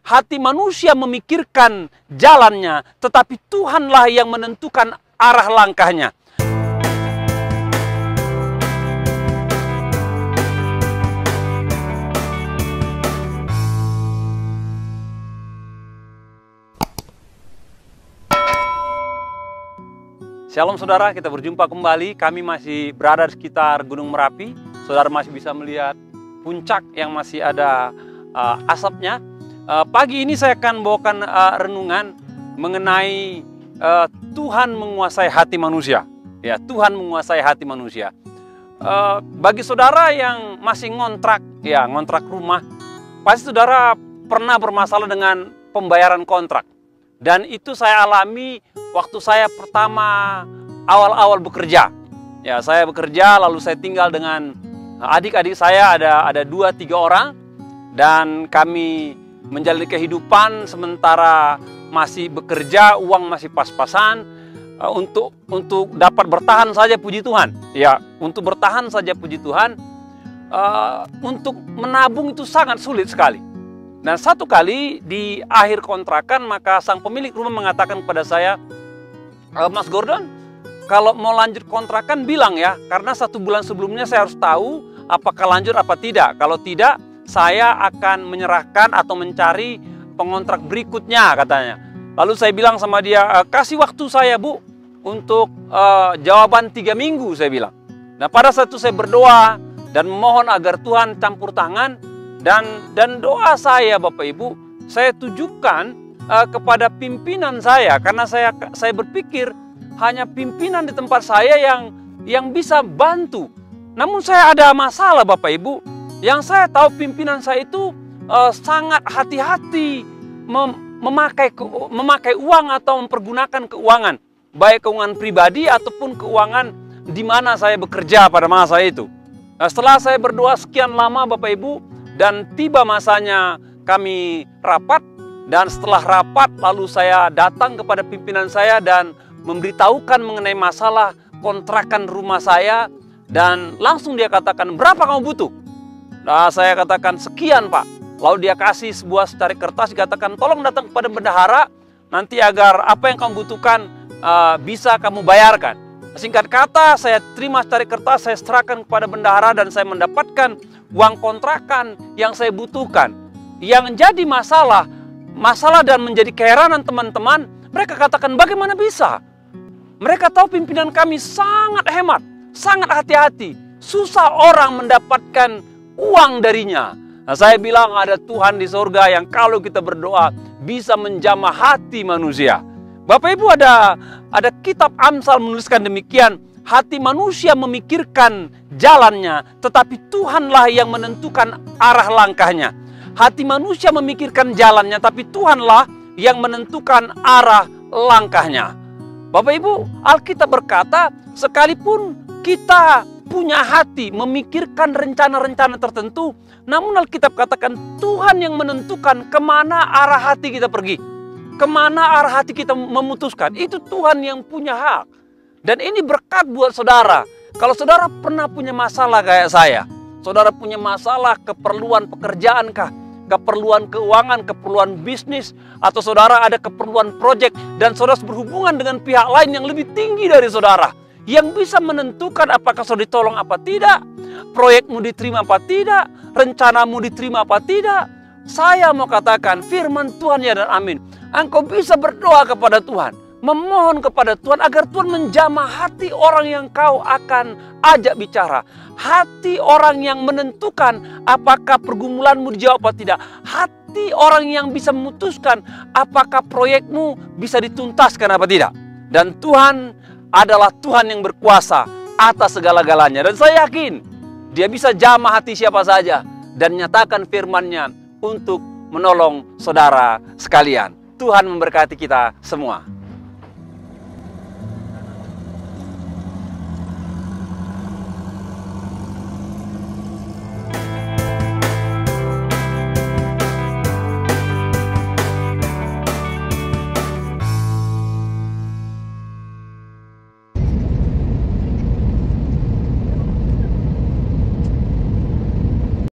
hati manusia memikirkan jalannya, tetapi Tuhanlah yang menentukan arah langkahnya. Shalom saudara, kita berjumpa kembali. Kami masih berada di sekitar Gunung Merapi. Saudara masih bisa melihat puncak yang masih ada asapnya. Pagi ini saya akan bawakan renungan mengenai Tuhan menguasai hati manusia. Ya, Tuhan menguasai hati manusia. Bagi saudara yang masih ngontrak rumah, pasti saudara pernah bermasalah dengan pembayaran kontrak. Dan itu saya alami waktu saya pertama awal-awal bekerja. Ya, saya bekerja lalu saya tinggal dengan adik-adik saya, ada 2-3 orang. Dan kami menjalani kehidupan sementara masih bekerja, uang masih pas-pasan. Untuk dapat bertahan saja, puji Tuhan. Ya, untuk bertahan saja, puji Tuhan. Untuk menabung itu sangat sulit sekali. Dan satu kali di akhir kontrakan, maka sang pemilik rumah mengatakan kepada saya, Mas Gordon, kalau mau lanjut kontrakan bilang ya, karena 1 bulan sebelumnya saya harus tahu apakah lanjut apa tidak. Kalau tidak, saya akan menyerahkan atau mencari pengontrak berikutnya, katanya. Lalu saya bilang sama dia, kasih waktu saya Bu untuk jawaban 3 minggu, saya bilang. Nah, pada saat itu saya berdoa dan memohon agar Tuhan campur tangan. Dan doa saya Bapak Ibu, saya tujukan kepada pimpinan saya, karena saya berpikir hanya pimpinan di tempat saya yang bisa bantu. Namun saya ada masalah Bapak Ibu, yang saya tahu pimpinan saya itu sangat hati-hati memakai uang atau mempergunakan keuangan, baik keuangan pribadi ataupun keuangan di mana saya bekerja pada masa itu. Nah, setelah saya berdoa sekian lama Bapak Ibu, dan tiba masanya kami rapat, dan setelah rapat lalu saya datang kepada pimpinan saya dan memberitahukan mengenai masalah kontrakan rumah saya. Dan langsung dia katakan, berapa kamu butuh? Nah, saya katakan sekian Pak. Lalu dia kasih sebuah secari kertas, dikatakan tolong datang kepada bendahara nanti agar apa yang kamu butuhkan bisa kamu bayarkan. Singkat kata, saya terima secari kertas, saya serahkan kepada bendahara dan saya mendapatkan uang kontrakan yang saya butuhkan. Yang jadi masalah dan menjadi keheranan teman-teman, mereka katakan bagaimana bisa? Mereka tahu pimpinan kami sangat hemat, sangat hati-hati. Susah orang mendapatkan uang darinya. Nah, saya bilang ada Tuhan di surga yang kalau kita berdoa bisa menjamah hati manusia. Bapak Ibu, ada kitab Amsal menuliskan demikian. Hati manusia memikirkan jalannya, tetapi Tuhanlah yang menentukan arah langkahnya. Hati manusia memikirkan jalannya, tapi Tuhanlah yang menentukan arah langkahnya. Bapak Ibu, Alkitab berkata, sekalipun kita punya hati memikirkan rencana-rencana tertentu, namun Alkitab katakan Tuhan yang menentukan kemana arah hati kita pergi, kemana arah hati kita memutuskan. Itu Tuhan yang punya hak. Dan ini berkat buat saudara. Kalau saudara pernah punya masalah kayak saya, saudara punya masalah keperluan pekerjaan kah, keperluan keuangan, keperluan bisnis, atau saudara ada keperluan proyek dan saudara berhubungan dengan pihak lain yang lebih tinggi dari saudara, yang bisa menentukan apakah saudara ditolong apa tidak, proyekmu diterima apa tidak, rencanamu diterima apa tidak. Saya mau katakan firman Tuhan ya dan amin. Engkau bisa berdoa kepada Tuhan, memohon kepada Tuhan agar Tuhan menjamah hati orang yang kau akan ajak bicara. Hati orang yang menentukan apakah pergumulanmu dijawab atau tidak. Hati orang yang bisa memutuskan apakah proyekmu bisa dituntaskan apa tidak. Dan Tuhan adalah Tuhan yang berkuasa atas segala-galanya. Dan saya yakin Dia bisa jamah hati siapa saja dan nyatakan firman-Nya untuk menolong saudara sekalian. Tuhan memberkati kita semua.